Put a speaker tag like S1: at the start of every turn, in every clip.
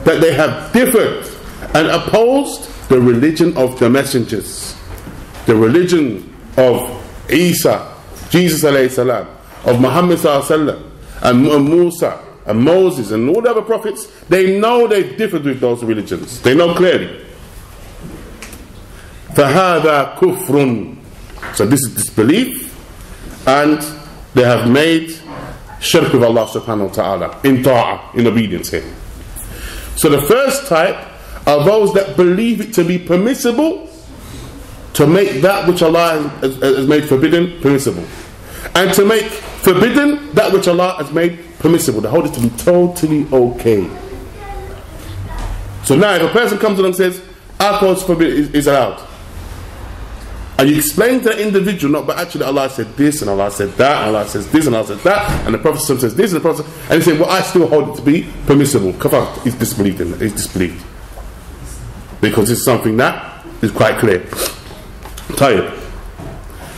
S1: that they have differed and opposed the religion of the messengers, the religion of Isa, Jesus alayhi salam, of Muhammad sallallahu and Musa and Moses and all the other prophets. They know they've differed with those religions. They know clearly. فَهَذَا كُفْرٌ. So this is disbelief, and they have made shirk with Allah subhanahu wa ta'ala in ta'ah, in obedience here. So the first type are those that believe it to be permissible to make that which Allah has made forbidden permissible, and to make forbidden that which Allah has made permissible. They hold it to be totally okay. So now if a person comes along and says alcohol is forbidden, is allowed, and you explain to the individual, not, but actually Allah said this, and Allah said that, and Allah says this, and Allah said that, and the Prophet says this, and the Prophet, and he said, well, I still hold it to be permissible. Kafar is disbelieved in it. It's disbelieved. Because it's something that is quite clear. Tired.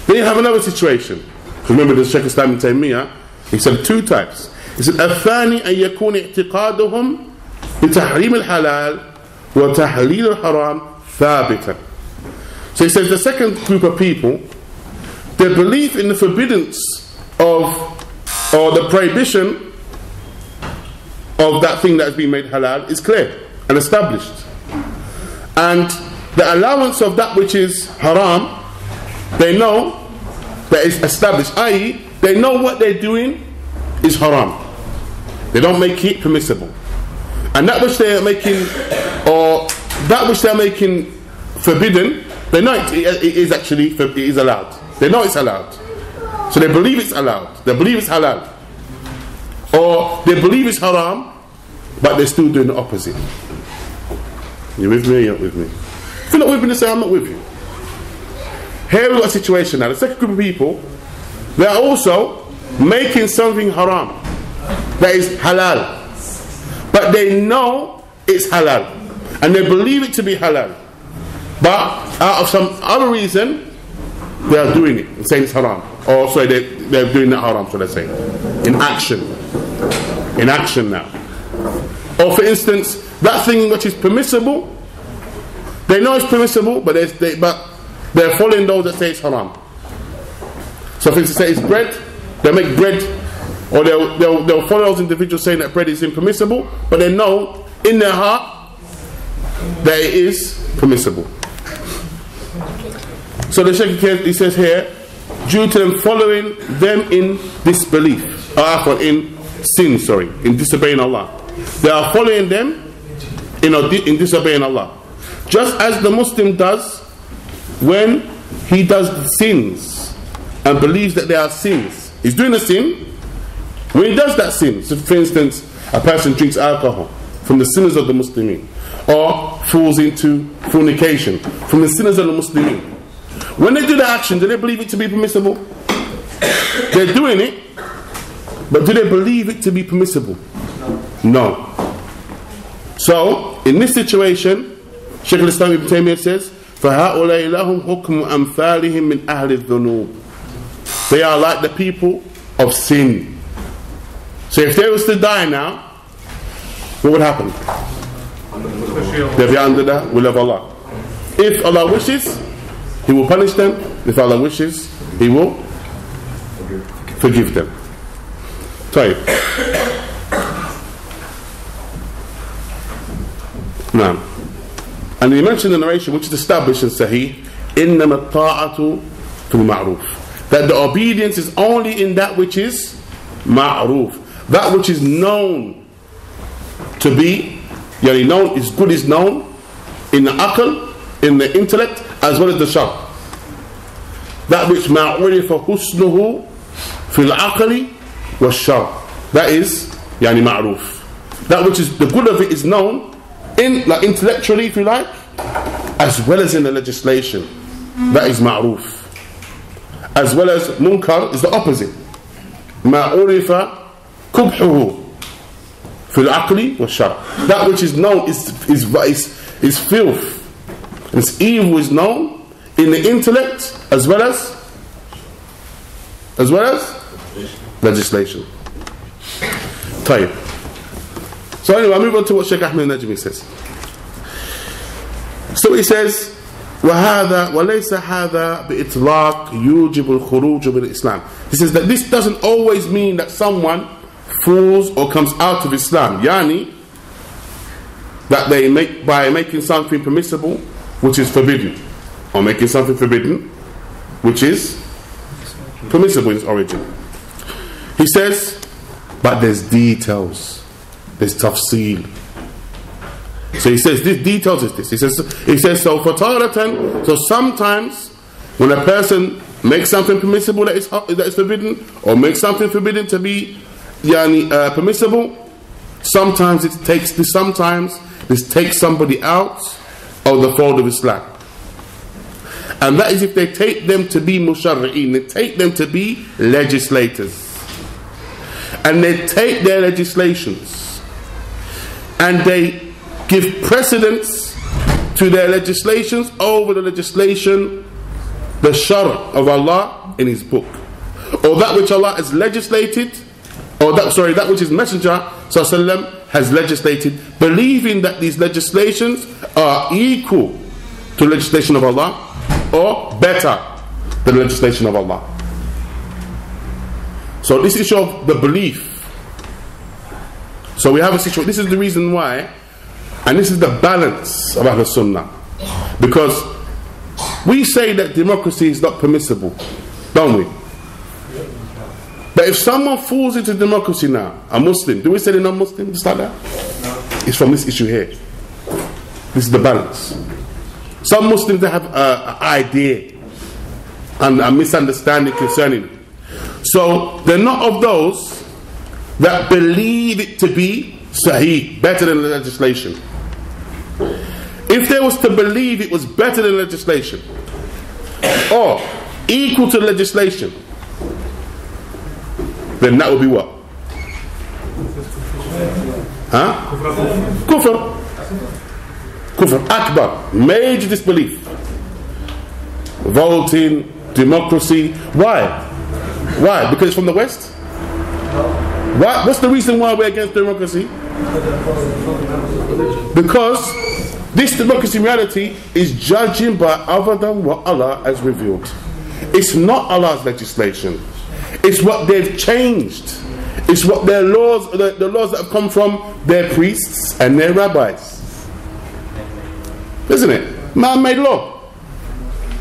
S1: Then you have another situation. Remember the Shaykh Islam ibn Taymiyyah, he said two types. He said, الثاني أن يكون اعتقادهم بتحريم الحلال وتحليل الحرام ثابتا. So he says the second group of people, their belief in the forbiddance of, or the prohibition of that thing that has been made halal is clear and established. And the allowance of that which is haram, they know that is established, i.e. they know what they're doing is haram. They don't make it permissible. And that which they are making, or that which they are making forbidden, they know it is actually, it is allowed. They know it's allowed. So they believe it's allowed. They believe it's halal. Or they believe it's haram, but they're still doing the opposite. You with me or you're not with me? If you're not with me, say I'm not with you. Here we've got a situation now. The second group of people, they are also making something haram that is halal, but they know it's halal and they believe it to be halal, but out of some other reason they are doing it and saying it's haram, or sorry, they're doing that haram, so they say in action now. Or for instance, that thing which is permissible, they know it's permissible, but they're following those that say it's haram. So for instance, say it's bread, they'll make bread, or they'll follow those individuals saying that bread is impermissible, but they know in their heart that it is permissible. So the Shaykh, he says here, due to them following them in disbelief, in sin, in disobeying Allah. They are following them in disobeying Allah. Just as the Muslim does when he does the sins and believes that they are sins. He's doing a sin. When he does that sin, so for instance, a person drinks alcohol from the sinners of the Muslimin, or falls into fornication from the sinners of the Muslimin. When they do the action, do they believe it to be permissible? They're doing it, but do they believe it to be permissible? No. So, in this situation, Shaykh al-Islam ibn Taymiyyah says, فَهَؤُلَاءِ لَهُمْ حُكْمُ أَمْثَالِهِمْ مِنْ أَهْلِ الذُّنُوبِ. They are like the people of sin. So if they was to die now, what would happen? They'll be under the will of Allah. If Allah wishes, He will punish them. If Allah wishes, He will forgive them. Sorry. Now, and he mentioned the narration which is established in Sahih, إِنَّمَا الطَّاعَةُ فِي الْمَعْرُوفِ, that the obedience is only in that which is ma'ruf, that which is known to be, known is good, is known in the aql, in the intellect, as well as the shar. That which ma'urifa husnuhu fil aqli was shar, that is ma'ruf. That which is the good of it is known in, like, intellectually, if you like, as well as in the legislation. That is ma'ruf. As well as munkar is the opposite. Ma'urifa kubhuhu fil aqli wa shar. That which is known is filth. This evil is known in the intellect as well as legislation. So So anyway, I move on to what Sheikh Ahmed Najmi says. So he says, وهذا وليس هذا بإطلاق يوجب الخروج بالإسلام. He says that this doesn't always mean that someone falls or comes out of Islam. Yani, that they make by making something permissible which is forbidden, or making something forbidden which is permissible in its origin. He says, but there's details, there's tafsil. So he says this details is this. He says so for taratan. So sometimes when a person makes something permissible that is forbidden, or makes something forbidden to be permissible, sometimes it takes this. Sometimes this takes somebody out of the fold of Islam, and that is if they take them to be musharri'een, they take them to be legislators, and they take their legislations and they give precedence to their legislations over the legislation, the shar of Allah in His book, or that which Allah has legislated, or that which His Messenger ﷺ has legislated, believing that these legislations are equal to the legislation of Allah or better than the legislation of Allah. So this issue of the belief. So we have a situation. This is the reason why. And this is the balance of Ahlul Sunnah. Because we say that democracy is not permissible, don't we? But if someone falls into democracy now, a Muslim, do we say they're not Muslim? Just like that? No. It's from this issue here. This is the balance. Some Muslims, they have an idea and a misunderstanding concerning it. So they're not of those that believe it to be sahih, better than the legislation. If they was to believe it was better than legislation or equal to legislation, then that would be what? Kufr akbar, major disbelief. Voting, democracy. Why? Because it's from the West? What's the reason why we're against democracy? Because this democracy reality is judging by other than what Allah has revealed. It's not Allah's legislation. It's what they've changed. It's what their laws, the laws that have come from their priests and their rabbis. Isn't it? Man-made law.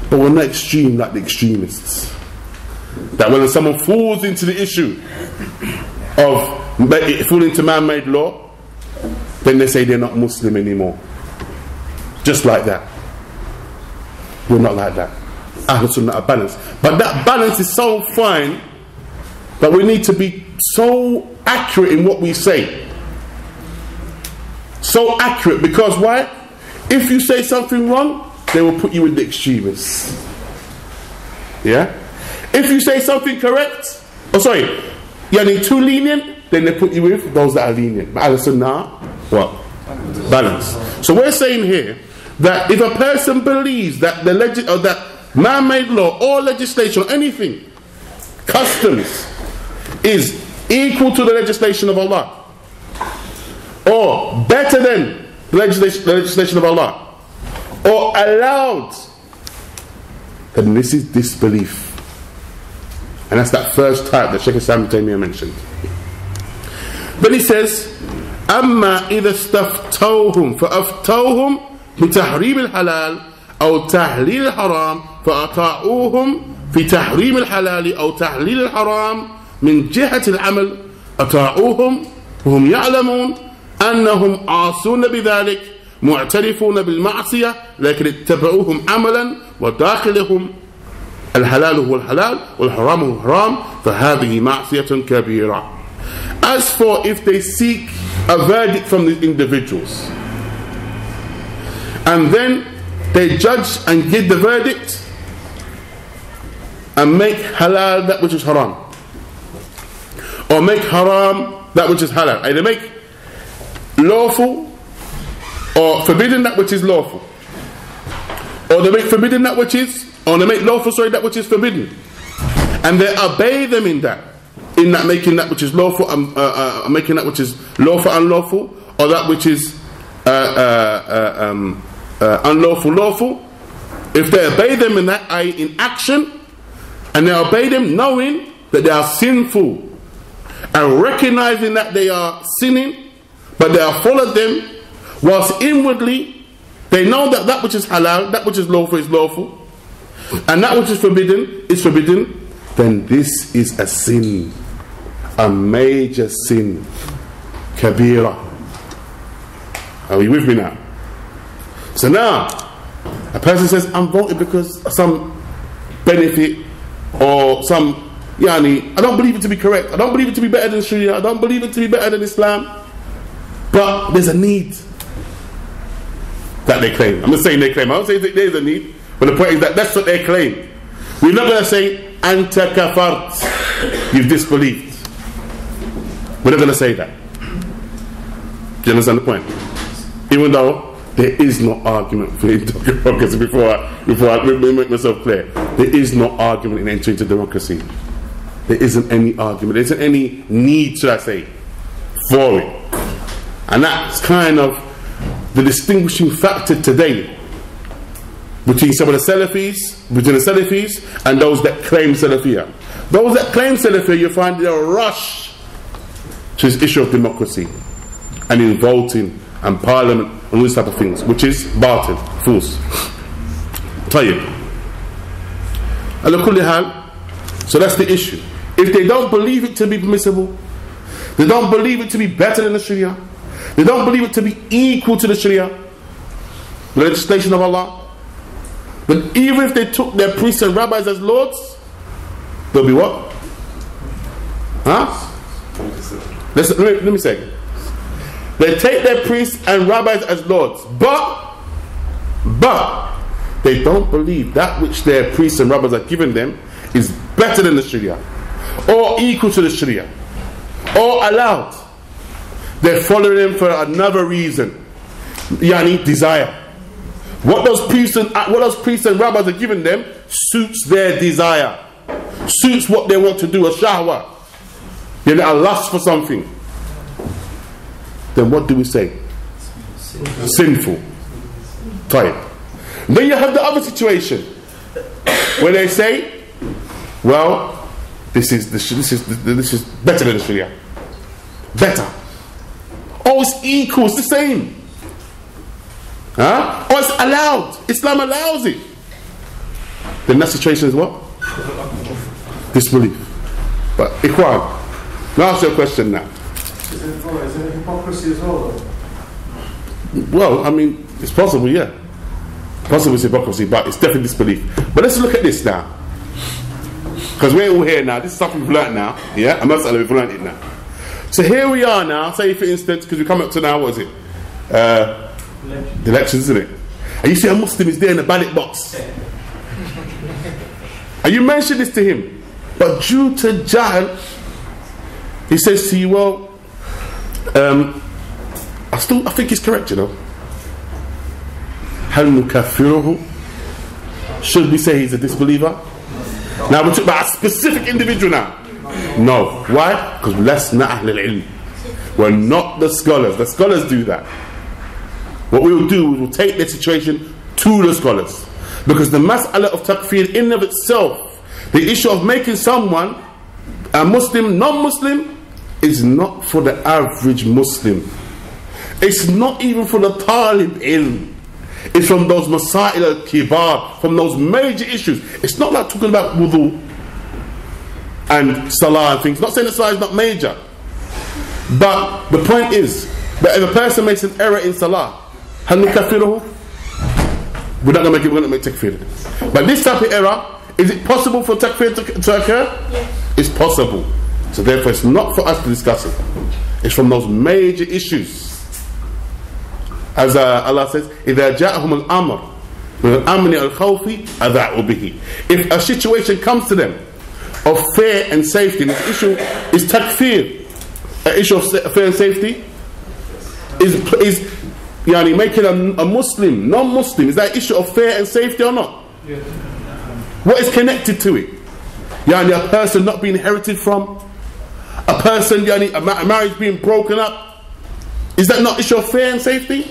S1: But we're not extreme like the extremists. That when someone falls into the issue of falling into man-made law, then they say they're not Muslim anymore. Just like that. We're not like that. Ahlul Sunnah are balanced. But that balance is so fine that we need to be so accurate in what we say. So accurate, because why? If you say something wrong, they will put you in the extremists. Yeah? If you say something correct, you're too lenient, then they put you with those that are lenient. But Ahlul Sunnah, what? Balance. So we're saying here that if a person believes that that man-made law or legislation or anything, customs, is equal to the legislation of Allah or better than the legislation of Allah or allowed, then this is disbelief. And that's that first type that Shaykh Islam Ibn Taymiyyah mentioned. Then he says, أما إذا استفتوهم فأفتوهم بتحريم الحلال أو تحليل الحرام فأطاعوهم في تحريم الحلال أو تحليل الحرام من جهة العمل أطاعوهم وهم يعلمون أنهم عاصون بذلك معترفون بالمعصية لكن اتبعوهم عملا وداخلهم الحلال هو الحلال والحرام هو الحرام فهذه معصية كبيرة. As for if they seek a verdict from the individuals and then they judge and give the verdict and make halal that which is haram, or make haram that which is halal, either make lawful or forbidden that which is lawful, or they make forbidden that which is, or they make lawful, that which is forbidden, and they obey them in that making that which is lawful, making that which is lawful unlawful, or that which is unlawful, lawful, if they obey them in that in action, and they obey them knowing that they are sinful and recognizing that they are sinning, but they are following them, whilst inwardly they know that that which is halal, that which is lawful, and that which is forbidden, then this is a sin, a major sin, kabira. Are you with me now? So now a person says, I'm voting because of some benefit or some I don't believe it to be correct, I don't believe it to be better than Sharia, I don't believe it to be better than Islam, but there's a need that they claim. I'm not saying they claim, I don't say that there's a need, but the point is that that's what they claim. We're not going to say anta kafart, you've disbelieved. We're not going to say that. Do you understand the point? Even though there is no argument for democracy, before I make myself clear, there is no argument in entering into democracy. There isn't any argument, there isn't any need, should I say, for it. And that's kind of the distinguishing factor today between some of the Salafis, and those that claim Salafiyah. Those that claim Salafiyah, you find a rush to this issue of democracy and in voting and parliament and all these type of things, which is batil, false. Tayyib. Ala kulli hal, so that's the issue. If they don't believe it to be permissible, they don't believe it to be better than the Sharia, they don't believe it to be equal to the Sharia, the legislation of Allah, but even if they took their priests and rabbis as lords, they'll be what? Huh? Let me say it. They take their priests and rabbis as lords, but they don't believe that which their priests and rabbis are giving them is better than the Sharia, or equal to the Sharia, or allowed. They're following them for another reason, desire. What those priests and rabbis are giving them suits their desire, suits what they want to do, a shahwa, a lust for something. Then what do we say? Sinful. Type. Then you have the other situation where they say, well, this is better than the Sharia. Better. Oh, it's equal, it's the same. Huh? Oh, it's allowed. Islam allows it. Then that situation is what? Disbelief. But Ikhwan, now ask you a question now.
S2: Is it hypocrisy as well?
S1: Well, I mean, it's possible, yeah. Possible it's hypocrisy, but it's definitely disbelief. But let's look at this now. Because we're all here now. This is something we've learnt now. Yeah? I'm not saying we've learnt it now. So here we are now. Say, for instance, because we come up to now, what is it? The elections, isn't it? And you see a Muslim is there in the ballot box. And you mention this to him. But due to Jahl, he says to you, well, I think it's correct, you know. هل نكفره? Should we say he's a disbeliever? Now we're talking about a specific individual now. No. Why? Because لسنا أهل العلم. We're not the scholars. The scholars do that. What we will do is we'll take the situation to the scholars. Because the mas'ala of takfir in of itself, the issue of making someone a Muslim, non-Muslim, is not for the average Muslim. It's not even for the talib ilm. It's from those masail al-kibar, from those major issues. It's not like talking about wudu and salah and things. Not saying that salah is not major. But the point is that if a person makes an error in salah, هل نكفره? We're not going to make takfir. But this type of error, is it possible for takfir to occur? Yes. It's possible. So therefore it's not for us to discuss it. It's from those major issues. As Allah says, إِذَا جَاءَهُمُ الْأَمْرُ مِنَ الْأَمْنِ الْخَوْفِ أَذَاعُوا بِهِ. If a situation comes to them of fear and safety, and this issue is takfir, an issue of fear and safety, is making a Muslim, non-Muslim, is that issue of fear and safety or not? Yeah. What is connected to it? A person not being inherited from, a person, a marriage being broken up, Is that not issue of fear and safety?